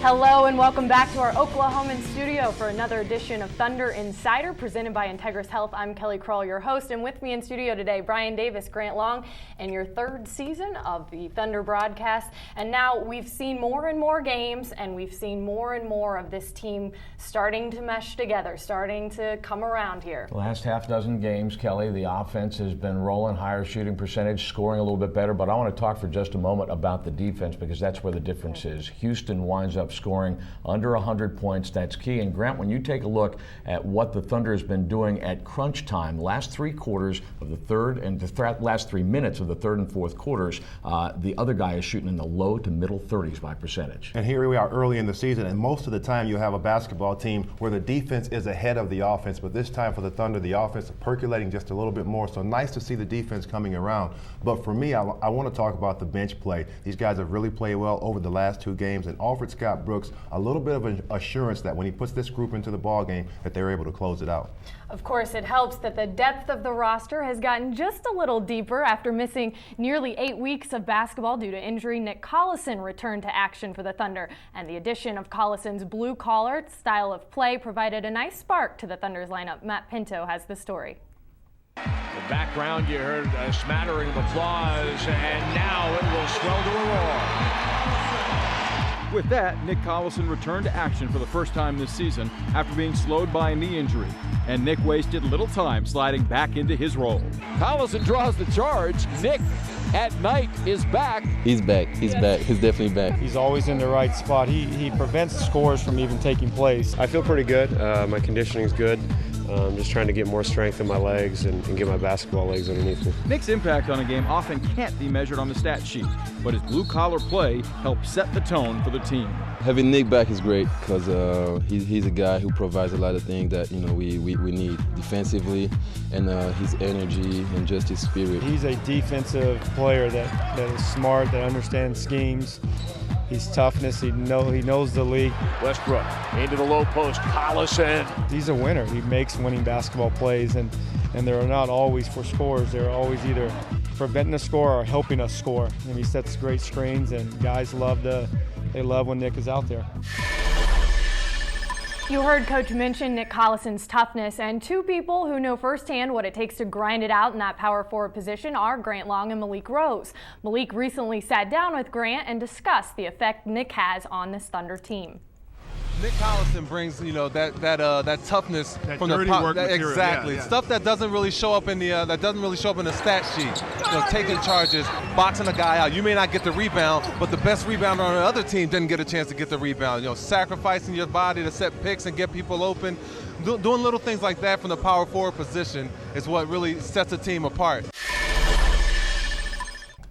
Hello and welcome back to our Oklahoman studio for another edition of Thunder Insider presented by Integris Health. I'm Kelly Kroll, your host, and with me in studio today, Brian Davis, Grant Long, and your third season of the Thunder broadcast. And now we've seen more and more games, and we've seen more and more of this team starting to mesh together, starting to come around here. Last half dozen games, Kelly, the offense has been rolling, higher shooting percentage, scoring a little bit better, but I want to talk for just a moment about the defense because that's where the difference is. Houston winds up scoring under 100 points. That's key. And Grant, when you take a look at what the Thunder has been doing at crunch time, last three quarters of the third and the last 3 minutes of the third and fourth quarters, the other guy is shooting in the low to middle 30s by percentage. And here we are early in the season, and most of the time you have a basketball team where the defense is ahead of the offense, but this time for the Thunder, the offense is percolating just a little bit more. So nice to see the defense coming around. But for me, I want to talk about the bench play. These guys have really played well over the last two games, and Alfred Scott Brooks, a little bit of an assurance that when he puts this group into the ball game, that they're able to close it out. Of course, it helps that the depth of the roster has gotten just a little deeper after missing nearly 8 weeks of basketball due to injury. Nick Collison returned to action for the Thunder, and the addition of Collison's blue-collar style of play provided a nice spark to the Thunder's lineup. Matt Pinto has the story. The background, you heard a smattering of applause, and now it will swell to a roar. With that, Nick Collison returned to action for the first time this season after being slowed by a knee injury, and Nick wasted little time sliding back into his role. Collison draws the charge. Nick at night is back. He's back. He's back. He's definitely back. He's always in the right spot. He prevents scores from even taking place. I feel pretty good. My conditioning's good. Just trying to get more strength in my legs and get my basketball legs underneath me. Nick's impact on a game often can't be measured on the stat sheet, but his blue-collar play helps set the tone for the team. Having Nick back is great because he's a guy who provides a lot of things that we need defensively, and his energy and just his spirit. He's a defensive player that is smart, that understands schemes. He's toughness. He knows the league. Westbrook into the low post. Collison. He's a winner. He makes winning basketball plays, and they're not always for scores. They're always either preventing a score or helping us score. And he sets great screens, and guys love when Nick is out there. You heard Coach mention Nick Collison's toughness, and two people who know firsthand what it takes to grind it out in that power forward position are Grant Long and Malik Rose. Malik recently sat down with Grant and discussed the effect Nick has on this Thunder team. Nick Collison brings, that toughness that from dirty the work material. exactly Yeah. Stuff that doesn't really show up in the stat sheet. Taking charges, boxing a guy out. You may not get the rebound, but the best rebounder on the other team didn't get a chance to get the rebound. Sacrificing your body to set picks and get people open. Doing little things like that from the power forward position is what really sets a team apart.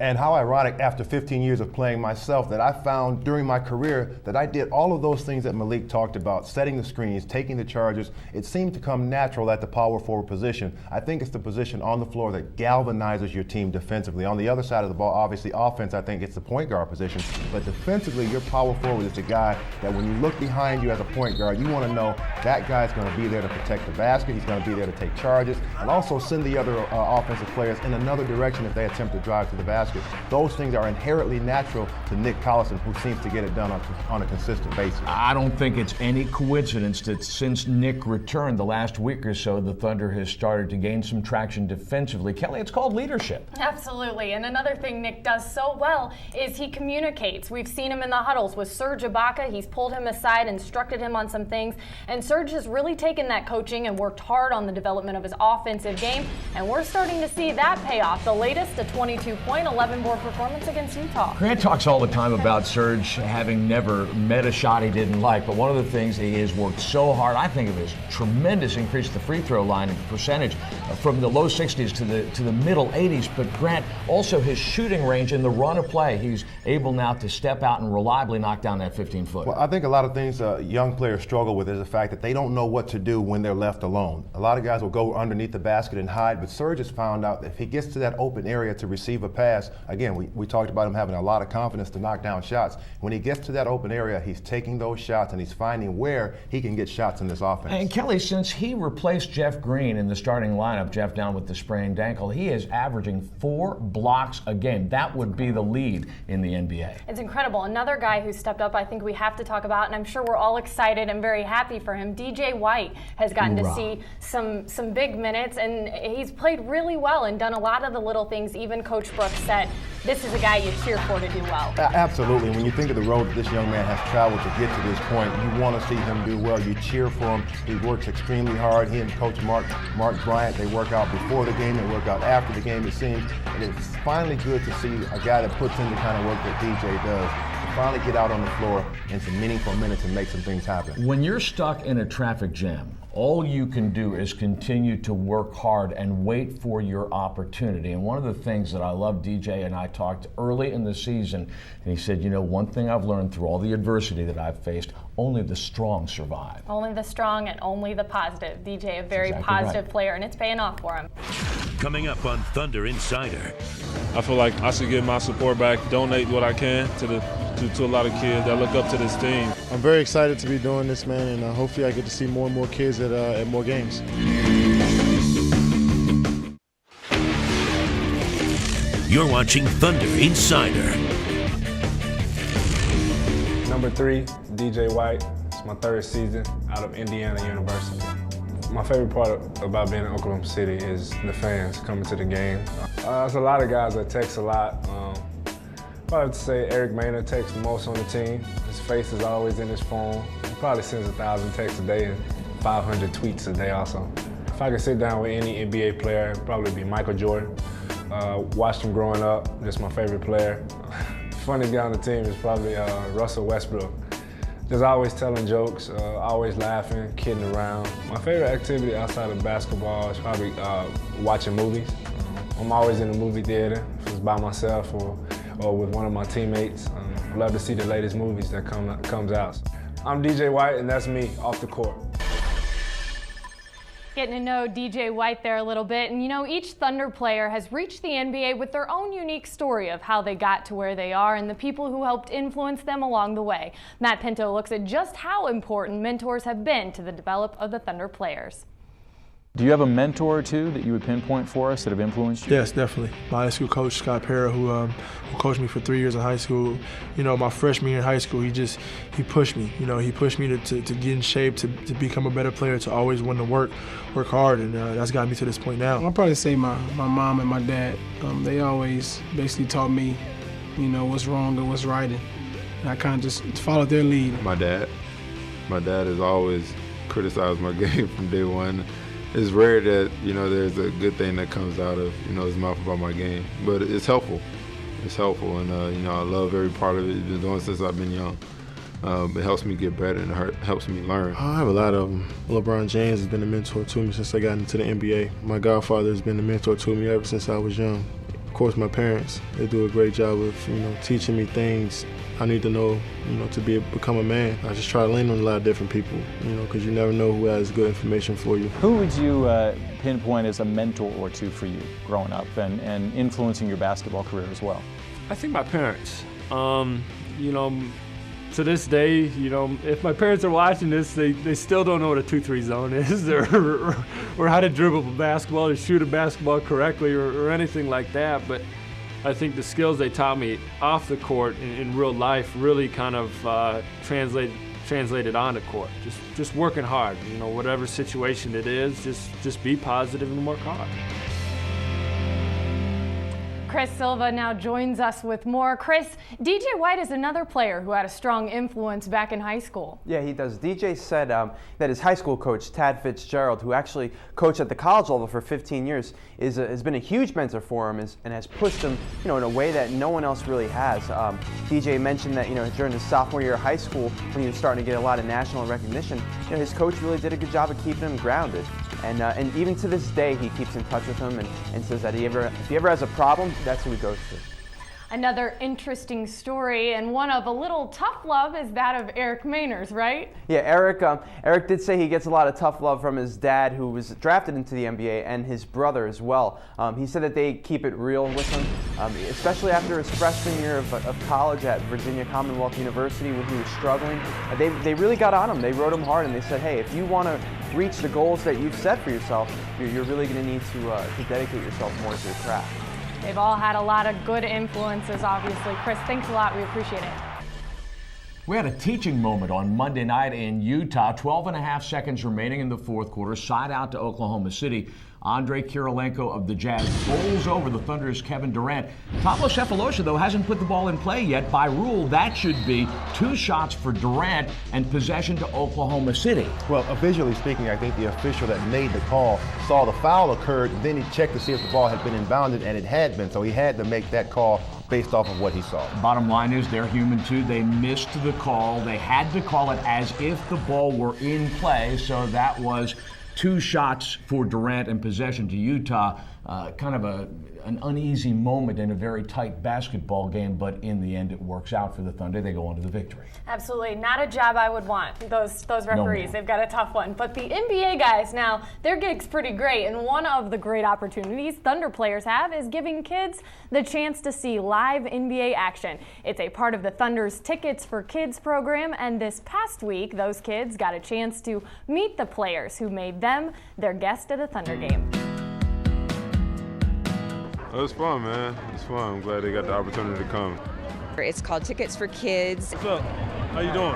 And how ironic, after 15 years of playing myself, that I found during my career that I did all of those things that Malik talked about, setting the screens, taking the charges. It seemed to come natural at the power forward position. I think it's the position on the floor that galvanizes your team defensively. On the other side of the ball, obviously offense, I think it's the point guard position. But defensively, your power forward is the guy that when you look behind you as a point guard, you want to know that guy's going to be there to protect the basket. He's going to be there to take charges and also send the other offensive players in another direction if they attempt to drive to the basket. Those things are inherently natural to Nick Collison, who seems to get it done on a consistent basis. I don't think it's any coincidence that since Nick returned the last week or so, the Thunder has started to gain some traction defensively. Kelly, it's called leadership. Absolutely. And another thing Nick does so well is he communicates. We've seen him in the huddles with Serge Ibaka. He's pulled him aside, instructed him on some things. And Serge has really taken that coaching and worked hard on the development of his offensive game. And we're starting to see that pay off. The latest, a 22-point, 11-board performance against Utah. Grant talks all the time about Serge having never met a shot he didn't like, but one of the things he has worked so hard, I think of his tremendous increase at the free throw line and percentage from the low 60s to the middle 80s. But Grant, also his shooting range in the run of play, he's able now to step out and reliably knock down that 15-footer. Well, I think a lot of things young players struggle with is the fact that they don't know what to do when they're left alone. A lot of guys will go underneath the basket and hide, but Serge has found out that if he gets to that open area to receive a pass, pass. Again, we talked about him having a lot of confidence to knock down shots. When he gets to that open area, he's taking those shots and he's finding where he can get shots in this offense. And Kelly, since he replaced Jeff Green in the starting lineup, Jeff down with the sprained ankle, he is averaging 4 blocks a game. That would be the lead in the NBA. It's incredible. Another guy who stepped up, I think we have to talk about, and I'm sure we're all excited and very happy for him. DJ White has gotten to see some big minutes, and he's played really well and done a lot of the little things. Even Coach Brooks said, this is a guy you cheer for to do well. Absolutely. When you think of the road that this young man has traveled to get to this point, you want to see him do well. You cheer for him. He works extremely hard. He and Coach Mark Bryant, they work out before the game, they work out after the game, it seems. And it's finally good to see a guy that puts in the kind of work that DJ does. Finally get out on the floor in some meaningful minutes and make some things happen. When you're stuck in a traffic jam, all you can do is continue to work hard and wait for your opportunity. And one of the things that I love, DJ and I talked early in the season, and he said, you know, one thing I've learned through all the adversity that I've faced, only the strong survive. Only the strong and only the positive. DJ, a very positive player, and it's paying off for him. Coming up on Thunder Insider. I feel like I should give my support back, donate what I can to a lot of kids that look up to this team. I'm very excited to be doing this, man, and hopefully I get to see more and more kids at more games. You're watching Thunder Insider. Number 3, DJ White. It's my 3rd season out of Indiana University. My favorite part about being in Oklahoma City is the fans coming to the game. There's a lot of guys that text a lot. I have to say Eric Maynard texts the most on the team. His face is always in his phone. He probably sends 1,000 texts a day and 500 tweets a day also. If I could sit down with any NBA player, it'd probably be Michael Jordan. Watched him growing up, just my favorite player. Funniest guy on the team is probably Russell Westbrook. Just always telling jokes, always laughing, kidding around. My favorite activity outside of basketball is probably watching movies. I'm always in the movie theater, if it's by myself or with one of my teammates. Love to see the latest movies that comes out. I'm DJ White, and that's me off the court. Getting to know DJ White there a little bit, and you know, each Thunder player has reached the NBA with their own unique story of how they got to where they are and the people who helped influence them along the way. Matt Pinto looks at just how important mentors have been to the development of the Thunder players. Do you have a mentor or two that you would pinpoint for us that have influenced you? Yes, definitely. My high school coach, Scott Parra, who coached me for 3 years in high school. You know, my freshman year in high school, he pushed me. You know, he pushed me to get in shape, to become a better player, to always want to work hard, and that's got me to this point now. I'll probably say my mom and my dad. They always basically taught me, you know, what's wrong and what's right, and I kind of just followed their lead. My dad has always criticized my game from day one. It's rare that, you know, there's a good thing that comes out of, you know, his mouth about my game. But it's helpful. It's helpful, and, you know, I love every part of it. It's been doing since I've been young. It helps me get better, and it helps me learn. I have a lot of them. LeBron James has been a mentor to me since I got into the NBA. My godfather has been a mentor to me ever since I was young. Of course, my parents, they do a great job of, you know, teaching me things I need to know, you know, to become a man. I just try to lean on a lot of different people, you know, because you never know who has good information for you. Who would you pinpoint as a mentor or two for you growing up and influencing your basketball career as well? I think my parents. You know, to this day, you know, if my parents are watching this, they still don't know what a 2-3 zone is or how to dribble a basketball or shoot a basketball correctly or anything like that. But I think the skills they taught me off the court in real life really kind of translated on the court. Just working hard, you know, whatever situation it is, just be positive and work hard. Chris Silva now joins us with more. Chris, DJ White is another player who had a strong influence back in high school. Yeah, he does. DJ said that his high school coach, Tad Fitzgerald, who actually coached at the college level for 15 years, has been a huge mentor for him and has pushed him, you know, in a way that no one else really has. DJ mentioned that, you know, during his sophomore year of high school, when he was starting to get a lot of national recognition, you know, his coach really did a good job of keeping him grounded. And even to this day, he keeps in touch with him and says that if he ever has a problem, that's who he goes to. Another interesting story, and one of a little tough love, is that of Eric Maynard, right? Yeah, Eric did say he gets a lot of tough love from his dad, who was drafted into the NBA, and his brother as well. He said that they keep it real with him. especially after his freshman year of college at Virginia Commonwealth University when he was struggling. They really got on him. They rode him hard, and they said, hey, if you want to reach the goals that you've set for yourself, you're really going to need to dedicate yourself more to your craft. They've all had a lot of good influences, obviously. Chris, thanks a lot. We appreciate it. We had a teaching moment on Monday night in Utah. 12.5 seconds remaining in the fourth quarter. Side out to Oklahoma City. Andre Kirilenko of the Jazz bowls over the Thunder's Kevin Durant. Pablo Sefolosha, though, hasn't put the ball in play yet. By rule, that should be 2 shots for Durant and possession to Oklahoma City. Well, visually speaking, I think the official that made the call saw the foul occurred, then he checked to see if the ball had been inbounded, and it had been, so he had to make that call based off of what he saw. Bottom line is they're human too. They missed the call. They had to call it as if the ball were in play, so that was 2 shots for Durant and possession to Utah. Kind of an uneasy moment in a very tight basketball game, but in the end it works out for the Thunder. They go on to the victory. Absolutely. Not a job I would want, those referees. No. They've got a tough one. But the NBA guys now, their gig's pretty great, and one of the great opportunities Thunder players have is giving kids the chance to see live NBA action. It's a part of the Thunder's Tickets for Kids program, and this past week, those kids got a chance to meet the players who made them their guest at a Thunder game. It was fun, man. It's fun. I'm glad they got the opportunity to come. It's called Tickets for Kids. What's up? How you doing?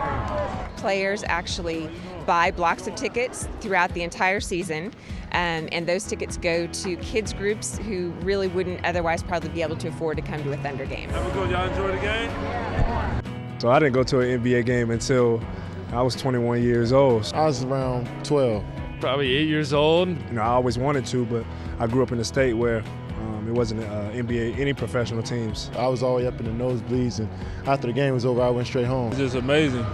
Players actually buy blocks of tickets throughout the entire season, and those tickets go to kids groups who really wouldn't otherwise probably be able to afford to come to a Thunder game. Have a good. Y'all enjoy the game? So I didn't go to an NBA game until I was 21 years old. I was around 12. Probably 8 years old. You know, I always wanted to, but I grew up in a state where it wasn't NBA, any professional teams. I was all the way up in the nosebleeds, and after the game was over, I went straight home. It's just amazing,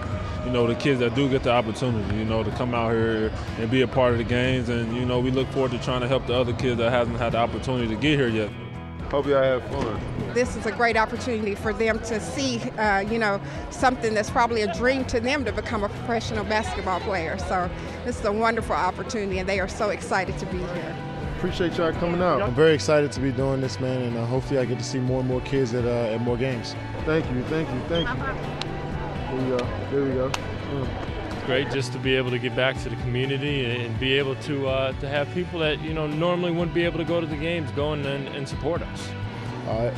you know, the kids that do get the opportunity, you know, to come out here and be a part of the games. And, you know, we look forward to trying to help the other kids that hasn't had the opportunity to get here yet. Hope y'all have fun. This is a great opportunity for them to see, you know, something that's probably a dream to them to become a professional basketball player. So this is a wonderful opportunity, and they are so excited to be here. Appreciate y'all coming out. I'm very excited to be doing this, man, and hopefully I get to see more and more kids at more games. Thank you. There we go. It's great just to be able to get back to the community and be able to have people that, you know, normally wouldn't be able to go to the games go and support us.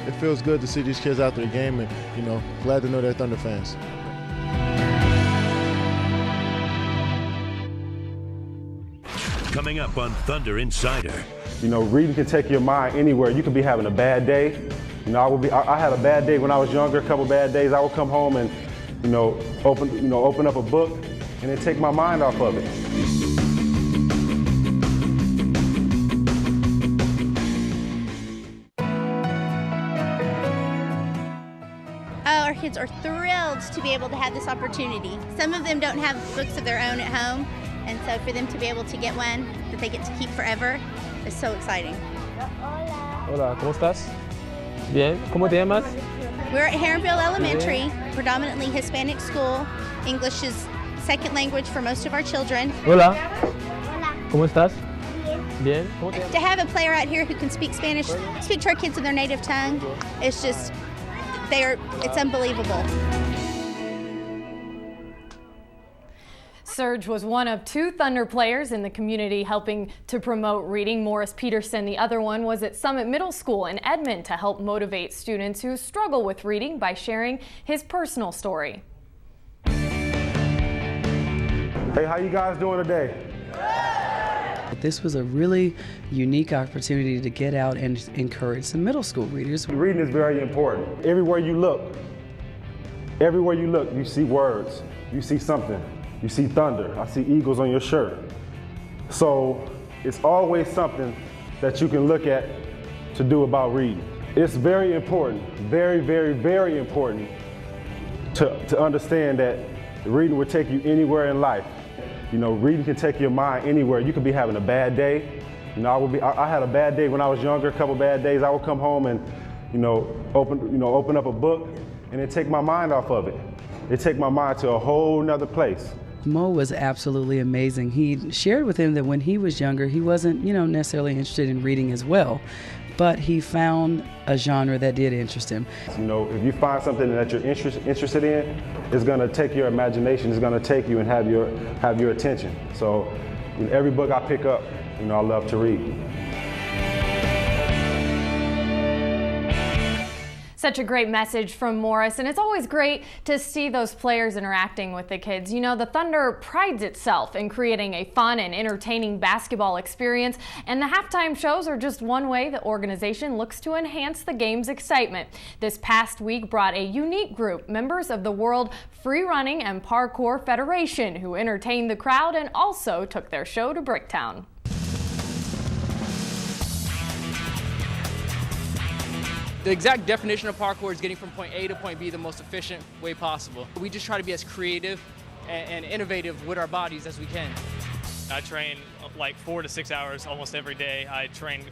It feels good to see these kids after the game, and, you know, glad to know they're Thunder fans. Coming up on Thunder Insider. You know, reading can take your mind anywhere. You could be having a bad day. You know, I had a bad day when I was younger, a couple bad days. I would come home and, open up a book and then take my mind off of it. Our kids are thrilled to be able to have this opportunity. Some of them don't have books of their own at home, and so for them to be able to get one that they get to keep forever is so exciting. Hola, ¿cómo estás? Bien, ¿cómo te llamas? We're at Heronville Elementary, predominantly Hispanic school. English is second language for most of our children. Hola. ¿Cómo estás? Bien. ¿Cómo te llamas? To have a player out here who can speak Spanish, speak to our kids in their native tongue, it's just, it's unbelievable. Serge was one of 2 Thunder players in the community helping to promote reading. Morris Peterson, the other one, was at Summit Middle School in Edmond to help motivate students who struggle with reading by sharing his personal story. Hey, how you guys doing today? This was a really unique opportunity to get out and encourage some middle school readers. Reading is very important. Everywhere you look, you see words, you see something. You see thunder, I see eagles on your shirt. So it's always something that you can look at to do about reading. It's very important, very, very, very important to understand that reading will take you anywhere in life. You know, reading can take your mind anywhere. You could be having a bad day. You know, I had a bad day when I was younger, a couple bad days. I would come home and, open up a book and then take my mind off of it. It take my mind to a whole nother place. Mo was absolutely amazing. He shared with him that when he was younger, he wasn't, necessarily interested in reading as well. but he found a genre that did interest him. You know, if you find something that you're interested in, it's going to take your imagination, it's going to take you and have your attention. So in every book I pick up, you know, I love to read. Such a great message from Morris, and it's always great to see those players interacting with the kids. You know, the Thunder prides itself in creating a fun and entertaining basketball experience, and the halftime shows are just one way the organization looks to enhance the game's excitement. This past week brought a unique group, members of the World Free Running and Parkour Federation, who entertained the crowd and also took their show to Bricktown. The exact definition of parkour is getting from point A to point B the most efficient way possible. We just try to be as creative and innovative with our bodies as we can. I train like 4 to 6 hours almost every day. I train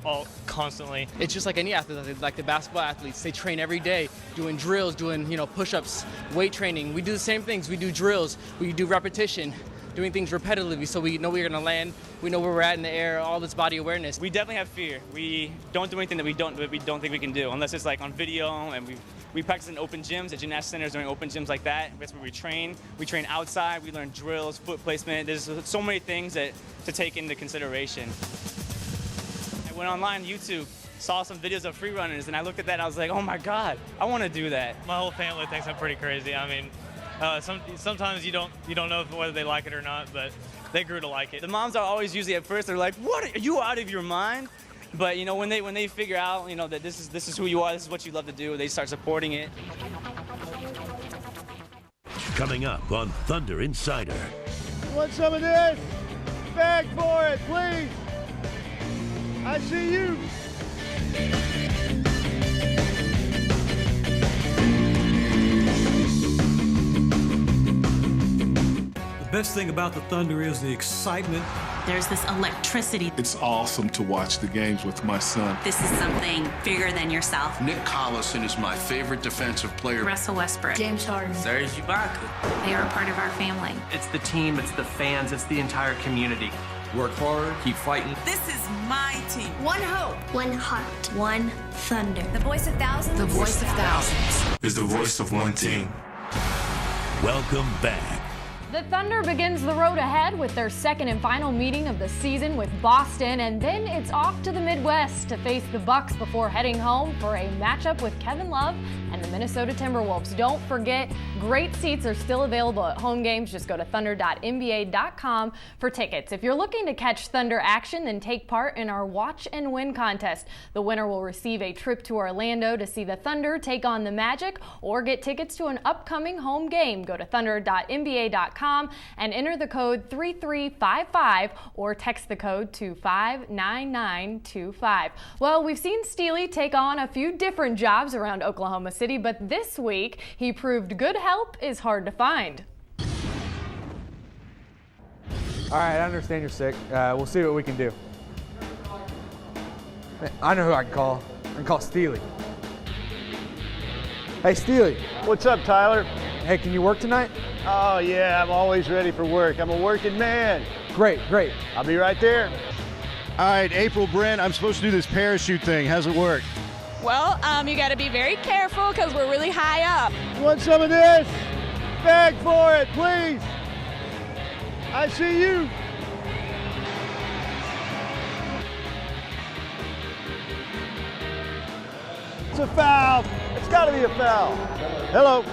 constantly. It's just like any athlete, like the basketball athletes. They train every day, doing drills, doing push-ups, weight training. We do the same things. We do drills. We do repetition, doing things repetitively, so we know we're going to land. We know where we're at in the air. All this body awareness. We definitely have fear. We don't do anything that we don't think we can do, unless it's like on video. And we practice in open gyms at gymnast centers, during open gyms like that. That's where we train. We train outside. We learn drills, foot placement. There's so many things to take into consideration. I went online, YouTube, saw some videos of free runners, and I looked at that and I was like, oh my God, I want to do that. My whole family thinks I'm pretty crazy. I mean, sometimes you don't know whether they like it or not, but they grew to like it. The moms are always usually at first, they're like, what, are you out of your mind? But you know, when they figure out, you know, that this is who you are, this is what you love to do, they start supporting it. Coming up on Thunder Insider. Want some of this? Beg for it, please. I see you. The best thing about the Thunder is the excitement. There's this electricity. It's awesome to watch the games with my son. This is something bigger than yourself. Nick Collison is my favorite defensive player. Russell Westbrook. James Harden. Serge Ibaka. They are a part of our family. It's the team, it's the fans, it's the entire community. Work hard, keep fighting. This is my team. One hope. One heart. One thunder. The voice of thousands. The voice of thousands. Is the voice of one team. Welcome back. The Thunder begins the road ahead with their second and final meeting of the season with Boston, and then it's off to the Midwest to face the Bucks before heading home for a matchup with Kevin Love and the Minnesota Timberwolves. Don't forget, great seats are still available at home games. Just go to thunder.nba.com for tickets. If you're looking to catch Thunder action, then take part in our Watch and Win contest. The winner will receive a trip to Orlando to see the Thunder take on the Magic or get tickets to an upcoming home game. Go to thunder.nba.com and enter the code 3355 or text the code to 59925. Well, we've seen Steely take on a few different jobs around Oklahoma City, but this week he proved good help is hard to find. All right, I understand you're sick. We'll see what we can do. I know who I can call. I can call Steely. Hey, Steely. What's up, Tyler? Hey, can you work tonight? Oh, yeah, I'm always ready for work. I'm a working man. Great, great. I'll be right there. All right, April Brent, I'm supposed to do this parachute thing. How's it work? Well, you got to be very careful because we're really high up. Want some of this? Beg for it, please. I see you. It's a foul. It's got to be a foul. Hello.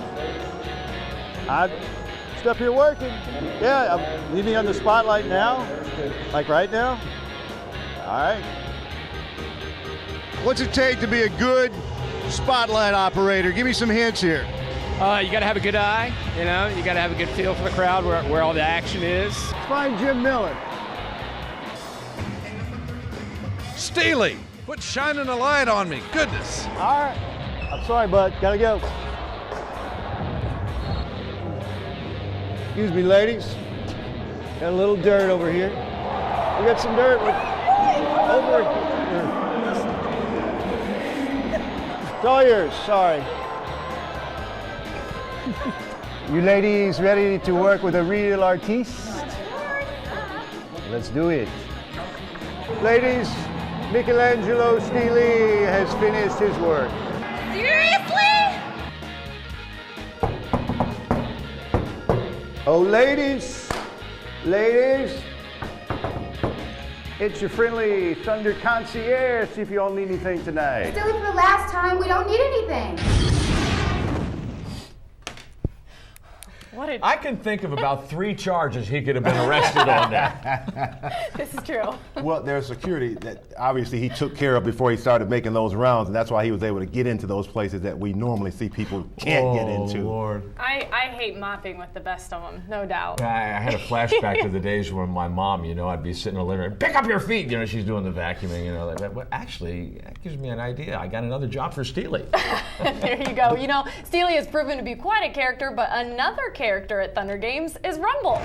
I'm up here working. Yeah, you need me on the spotlight now? Like right now? All right. What's it take to be a good spotlight operator? Give me some hints here. You got to have a good eye, you know, you got to have a good feel for the crowd, where all the action is. Find Jim Miller. Steely, quit shining a light on me. Goodness. All right. I'm sorry, bud. Gotta go. Excuse me, ladies. Got a little dirt over here. We got some dirt over here. It's all yours. Sorry. You ladies ready to work with a real artiste? Let's do it. Ladies, Michelangelo Stili has finished his work. Seriously? Oh, ladies, it's your friendly Thunder concierge. See if you all need anything tonight. Silly for the last time, we don't need anything. I can think of about 3 charges he could have been arrested on that. This is true. Well, there's security that obviously he took care of before he started making those rounds, and that's why he was able to get into those places that we normally see people can't get into. Lord. I hate mopping with the best of them, no doubt. I had a flashback to the days when my mom, I'd be sitting in the living room, pick up your feet, she's doing the vacuuming, like that. But actually, that gives me an idea. I got another job for Stili. There you go. Stili has proven to be quite a character, but another character at Thunder Games is Rumble.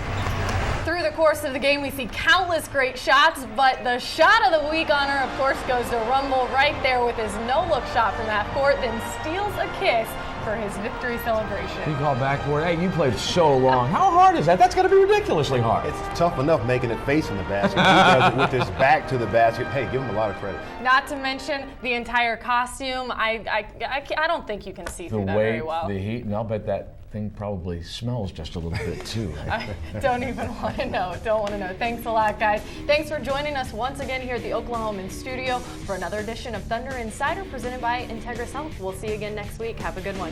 Through the course of the game, we see countless great shots, but the shot of the week honor, of course, goes to Rumble right there with his no-look shot from half court, then steals a kiss for his victory celebration. He called back for it. Hey, you played so long. How hard is that? That's got to be ridiculously hard. It's tough enough making it facing the basket. He does it with his back to the basket. Hey, give him a lot of credit. Not to mention the entire costume. I don't think you can see through that very well. The heat, and I'll bet that thing probably smells just a little bit too. I don't even want to know. Don't want to know. Thanks a lot, guys. Thanks for joining us once again here at the Oklahoman studio for another edition of Thunder Insider presented by Integris Health. We'll see you again next week. Have a good one.